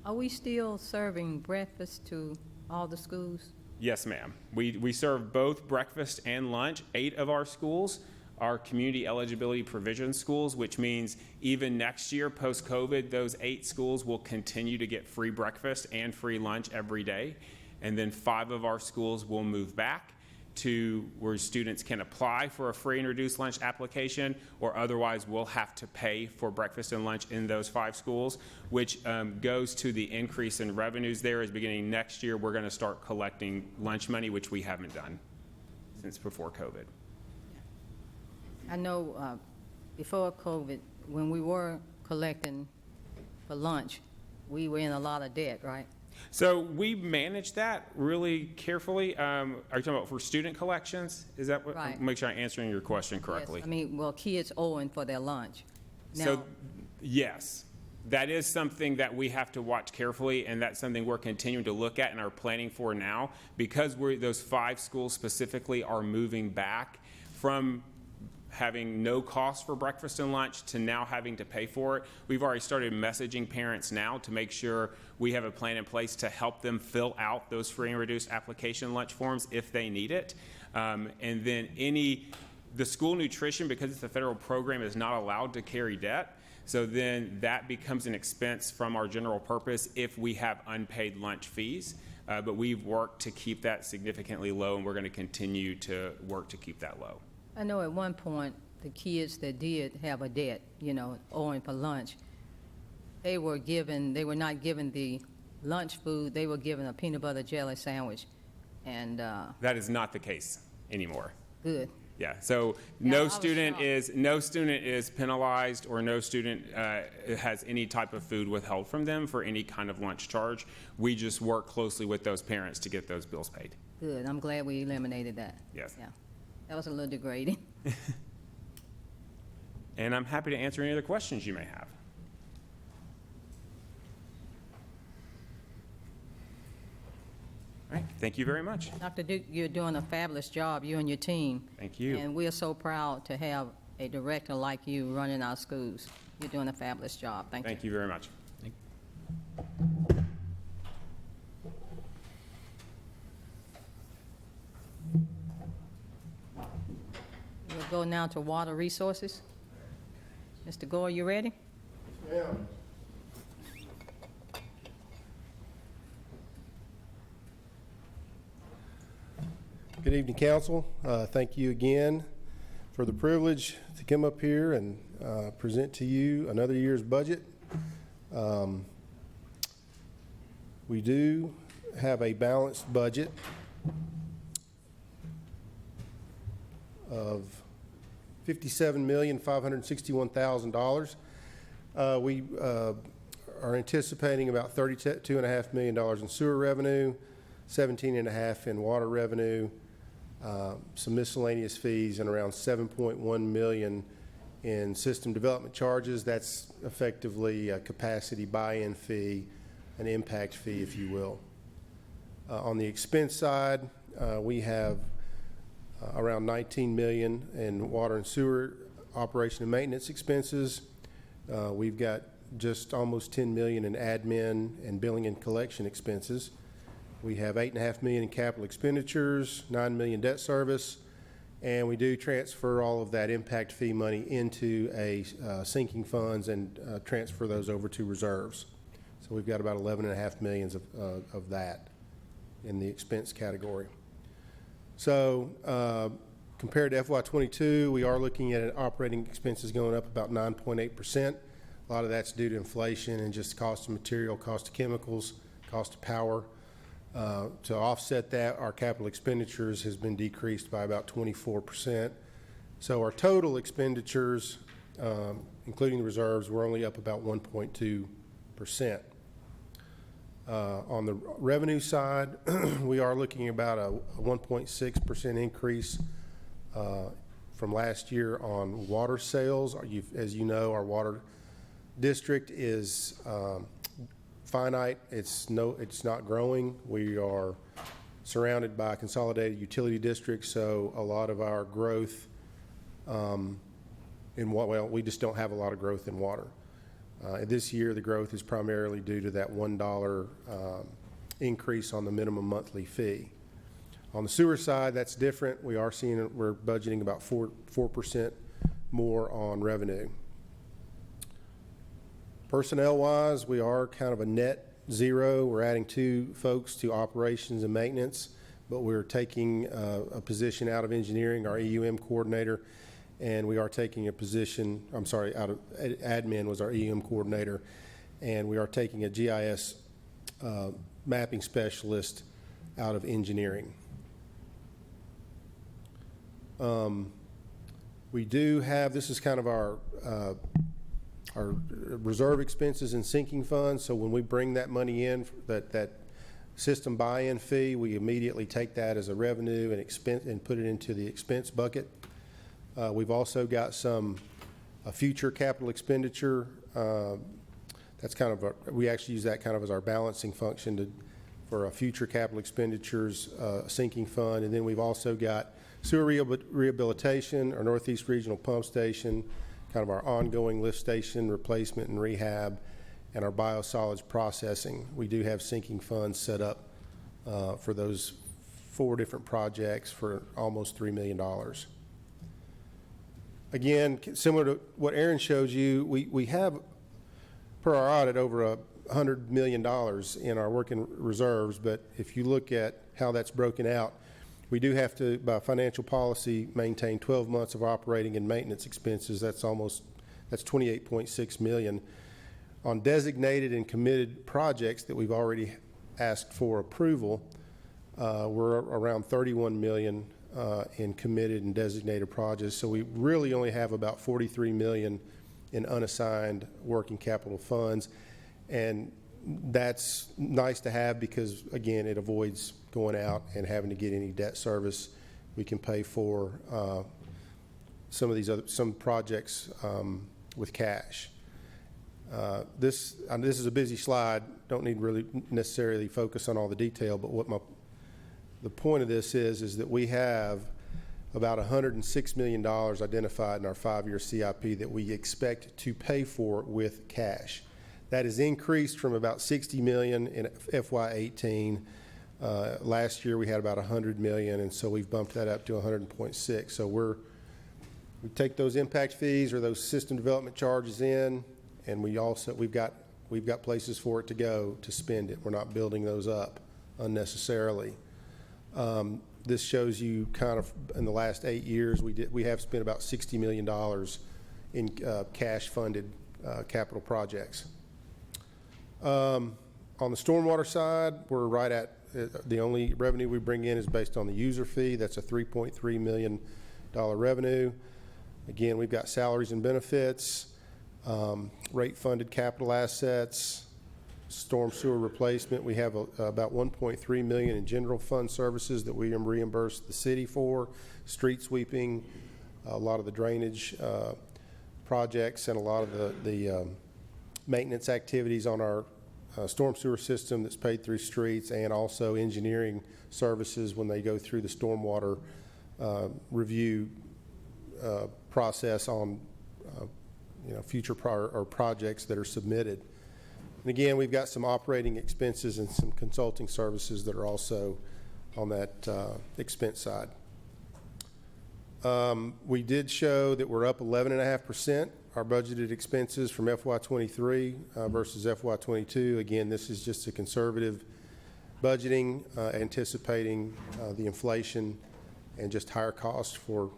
S6: Are we still serving breakfast to all the schools?
S9: Yes, ma'am. We serve both breakfast and lunch. 8 of our schools are community eligibility provision schools, which means even next year, post-COVID, those 8 schools will continue to get free breakfast and free lunch every day. And then 5 of our schools will move back to where students can apply for a free and reduced lunch application, or otherwise will have to pay for breakfast and lunch in those 5 schools, which goes to the increase in revenues there. As beginning next year, we're going to start collecting lunch money, which we haven't done since before COVID.
S6: I know before COVID, when we were collecting for lunch, we were in a lot of debt, right?
S9: So we manage that really carefully. Are you talking about for student collections? Is that what?
S6: Right.
S9: Make sure I'm answering your question correctly.
S6: Yes. I mean, well, kids owing for their lunch.
S9: So,
S6: Now,
S9: yes, that is something that we have to watch carefully, and that's something we're continuing to look at and are planning for now, because those 5 schools specifically are moving back from having no cost for breakfast and lunch to now having to pay for it. We've already started messaging parents now to make sure we have a plan in place to help them fill out those free and reduced application lunch forms if they need it. And then the school nutrition, because it's a federal program, is not allowed to carry debt. So then that becomes an expense from our general purpose if we have unpaid lunch fees. But we've worked to keep that significantly low, and we're going to continue to work to keep that low.
S6: I know at one point, the kids that did have a debt, owing for lunch, they were not given the lunch food, they were given a peanut butter jelly sandwich, and,
S9: That is not the case anymore.
S6: good.
S9: Yeah, so
S6: Yeah, I
S9: no
S6: was
S9: student
S6: shocked.
S9: is penalized, or no student has any type of food withheld from them for any kind of lunch charge. We just work closely with those parents to get those bills paid.
S6: Good, I'm glad we eliminated that.
S9: Yes.
S6: Yeah, that was a little degrading.
S9: And I'm happy to answer any other questions you may have. All right, thank you very much.
S6: Dr. Duke, you're doing a fabulous job, you and your team.
S9: Thank you.
S6: And we are so proud to have a director like you running our schools. You're doing a fabulous job. Thank you.
S9: Thank you very much.
S6: We'll go now to water resources. Mr. Gore, you ready?
S10: Good evening, council. Thank you again for the privilege to come up here and present to you another year's budget. We do have a balanced budget of $57,561,000. We are anticipating about $32.5 million in sewer revenue, $17.5 million in water revenue, some miscellaneous fees, and around $7.1 million in system development charges. That's effectively a capacity buy-in fee, an impact fee, if you will. On the expense side, we have around $19 million in water and sewer operation and maintenance expenses. We've got just almost 10 million in admin and billing and collection expenses. We have 8.5 million in capital expenditures, 9 million debt service, and we do transfer all of that impact fee money into a sinking funds and transfer those over to reserves. So we've got about 11.5 million of that in the expense category. So compared to FY22, we are looking at operating expenses going up about 9.8%. A lot of that's due to inflation and just cost of material, cost of chemicals, cost of power. To offset that, our capital expenditures has been decreased by about 24%. So our total expenditures, including the reserves, were only up about 1.2%. On the revenue side, we are looking about a 1.6% increase from last year on water sales. As you know, our water district is finite. It's not growing. We are surrounded by consolidated utility districts, so a lot of our growth we just don't have a lot of growth in water. This year, the growth is primarily due to that $1 increase on the minimum monthly fee. On the sewer side, that's different. We're budgeting about 4% more on revenue. Personnel-wise, we are kind of a net zero. We're adding 2 folks to operations and maintenance, but we're taking a position out of engineering, our EUM coordinator, and we are taking a position, out of admin was our EUM coordinator, and we are taking a GIS mapping specialist out of engineering. We do have, this is kind of our reserve expenses and sinking funds. So when we bring that money in, that system buy-in fee, we immediately take that as a revenue and expense and put it into the expense bucket. We've also got a future capital expenditure. That's kind of we actually use that kind of as our balancing function for a future capital expenditures sinking fund. And then we've also got sewer rehabilitation, our Northeast Regional Pump Station, kind of our ongoing lift station replacement and rehab, and our biosolids processing. We do have sinking funds set up for those 4 different projects for almost $3 million. Again, similar to what Aaron showed you, we have, per our audit, over $100 million in our working reserves, but if you look at how that's broken out, we do have to, by financial policy, maintain 12 months of operating and maintenance expenses. That's 28.6 million. On designated and committed projects that we've already asked for approval, we're around 31 million in committed and designated projects. So we really only have about 43 million in unassigned working capital funds. And that's nice to have because, again, it avoids going out and having to get any debt service. We can pay for some projects with cash. This is a busy slide. Don't need really necessarily focus on all the detail, but the point of this is that we have about $106 million identified in our 5-year CIP that we expect to pay for with cash. That has increased from about 60 million in FY18. Last year we had about 100 million, and so we've bumped that up to 100.6. So we take those impact fees or those system development charges in, and we've got places for it to go to spend it. We're not building those up unnecessarily. This shows you kind of in the last 8 years we have spent about $60 million in cash funded capital projects. On the stormwater side, we're right at the only revenue we bring in is based on the user fee. That's a $3.3 million revenue. Again, we've got salaries and benefits, rate funded capital assets, storm sewer replacement. We have about 1.3 million in general fund services that we reimburse the city for, street sweeping, a lot of the drainage projects, and a lot of the maintenance activities on our storm sewer system that's paid through streets, and also engineering services when they go through the stormwater review process on, future projects that are submitted. And again, we've got some operating expenses and some consulting services that are also on that expense side. We did show that we're up 11.5%, our budgeted expenses from FY23 versus FY22. Again, this is just a conservative budgeting, anticipating the inflation and just higher costs for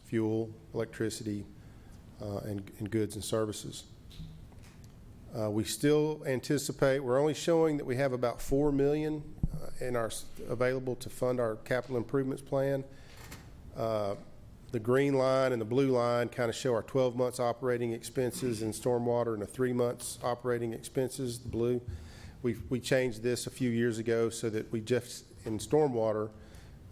S10: fuel, electricity, and goods and services. We still anticipate, we're only showing that we have about $4 million in our available to fund our capital improvements plan. The green line and the blue line kind of show our 12 months operating expenses in stormwater and the 3 months operating expenses, the blue. We changed this a few years ago so that we just, in stormwater,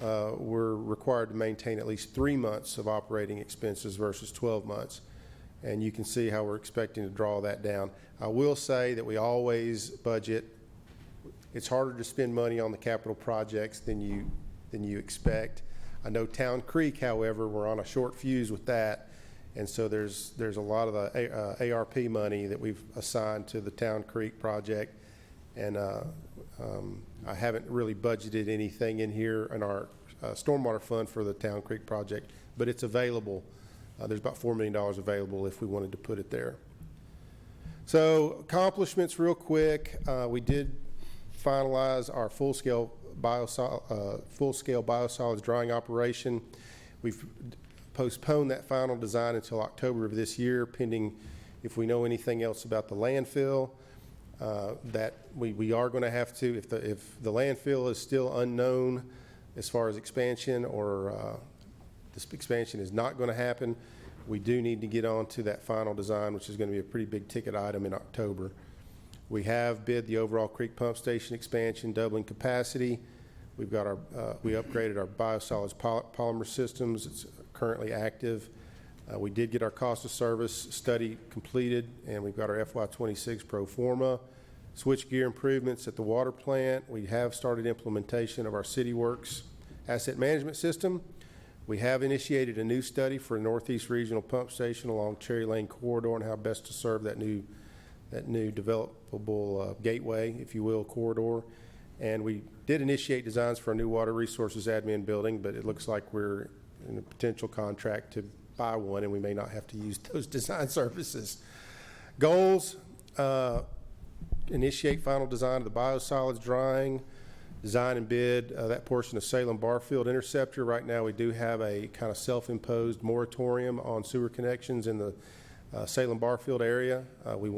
S10: we're required to maintain at least 3 months of operating expenses versus 12 months. And you can see how we're expecting to draw that down. I will say that we always budget. It's harder to spend money on the capital projects than you expect. I know Town Creek, however, we're on a short fuse with that, and so there's a lot of the ARP money that we've assigned to the Town Creek project, and I haven't really budgeted anything in here in our stormwater fund for the Town Creek project, but it's available. There's about $4 million available if we wanted to put it there. So accomplishments real quick. We did finalize our full-scale biosolids drying operation. We've postponed that final design until October of this year, pending if we know anything else about the landfill. That we are going to have to, if the landfill is still unknown as far as expansion, or this expansion is not going to happen, we do need to get on to that final design, which is going to be a pretty big ticket item in October. We have bid the overall creek pump station expansion, doubling capacity. We've got we upgraded our biosolids polymer systems. It's currently active. We did get our cost of service study completed, and we've got our FY26 pro forma. Switchgear improvements at the water plant. We have started implementation of our CityWorks asset management system. We have initiated a new study for a Northeast Regional Pump Station along Cherry Lane Corridor and how best to serve that new developable gateway, if you will, corridor. And we did initiate designs for a new water resources admin building, but it looks like we're in a potential contract to buy one, and we may not have to use those design services. Goals: initiate final design of the biosolids drying, design and bid that portion of Salem Barfield Interceptor. Right now we do have a kind of self-imposed moratorium on sewer connections in the Salem Barfield area. We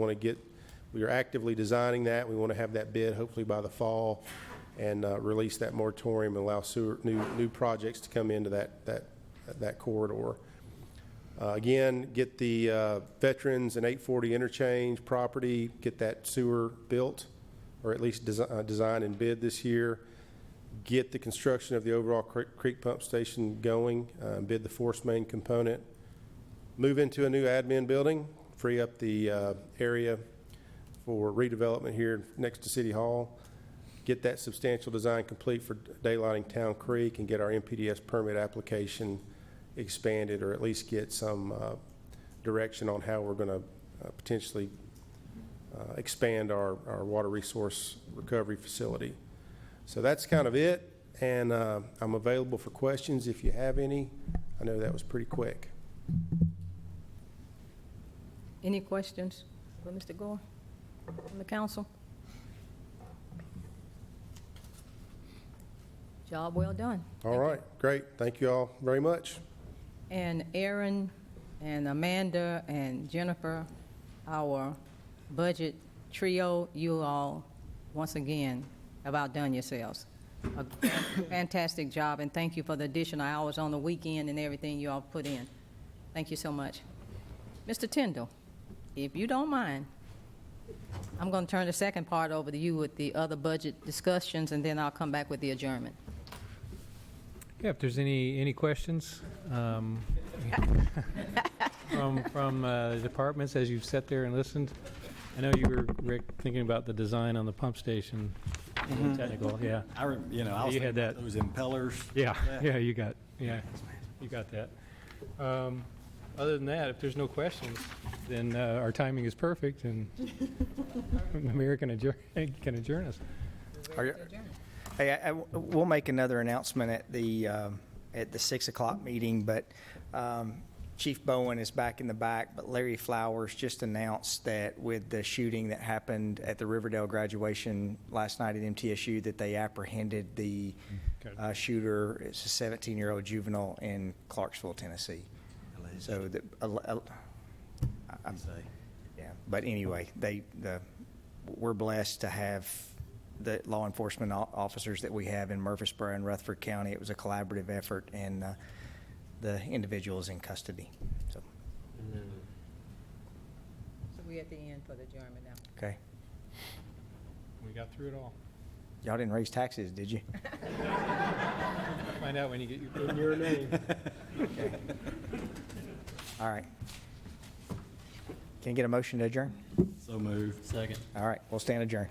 S10: are actively designing that. We want to have that bid hopefully by the fall and release that moratorium and allow new projects to come into that corridor. Again, get the Veterans and 840 interchange property, get that sewer built, or at least design and bid this year. Get the construction of the overall creek pump station going, bid the force main component. Move into a new admin building, free up the area for redevelopment here next to City Hall. Get that substantial design complete for daylighting Town Creek, and get our MPDS permit application expanded, or at least get some direction on how we're going to potentially expand our water resource recovery facility. So that's kind of it, and I'm available for questions if you have any. I know that was pretty quick.
S6: Any questions for Mr. Gore from the council? Job well done.
S10: All right, great. Thank you all very much.
S6: And Aaron and Amanda and Jennifer, our budget trio, you all, once again, have outdone yourselves. A fantastic job, and thank you for the additional hours on the weekend and everything you all put in. Thank you so much. Mr. Tyndall, if you don't mind, I'm going to turn the second part over to you with the other budget discussions, and then I'll come back with the adjournment.
S2: Yeah, if there's any questions from departments as you've sat there and listened. I know you were, Rick, thinking about the design on the pump station. Technical, yeah.
S5: I was
S2: you had
S5: thinking
S2: that.
S5: those impellers.
S2: Yeah, you got that. Other than that, if there's no questions, then our timing is perfect, and the mayor can adjourn us.
S1: Are you- Hey, we'll make another announcement at the 6 o'clock meeting, but Chief Bowen is back in the back, but Larry Flowers just announced that with the shooting that happened at the Riverdale graduation last night at MTSU, that they apprehended the shooter. It's a 17-year-old juvenile in Clarksville, Tennessee. So, yeah, but anyway, we're blessed to have the law enforcement officers that we have in Murfreesboro and Rutherford County. It was a collaborative effort, and the individual is in custody. So,
S6: So we at the end for the adjournment now.
S1: okay.
S2: We got through it all.
S1: Y'all didn't raise taxes, did you?
S2: Find out when you get your.
S7: In your name.
S1: Okay. All right. Can you get a motion to adjourn?
S5: So moved. Second.
S1: All right, we'll stand adjourned.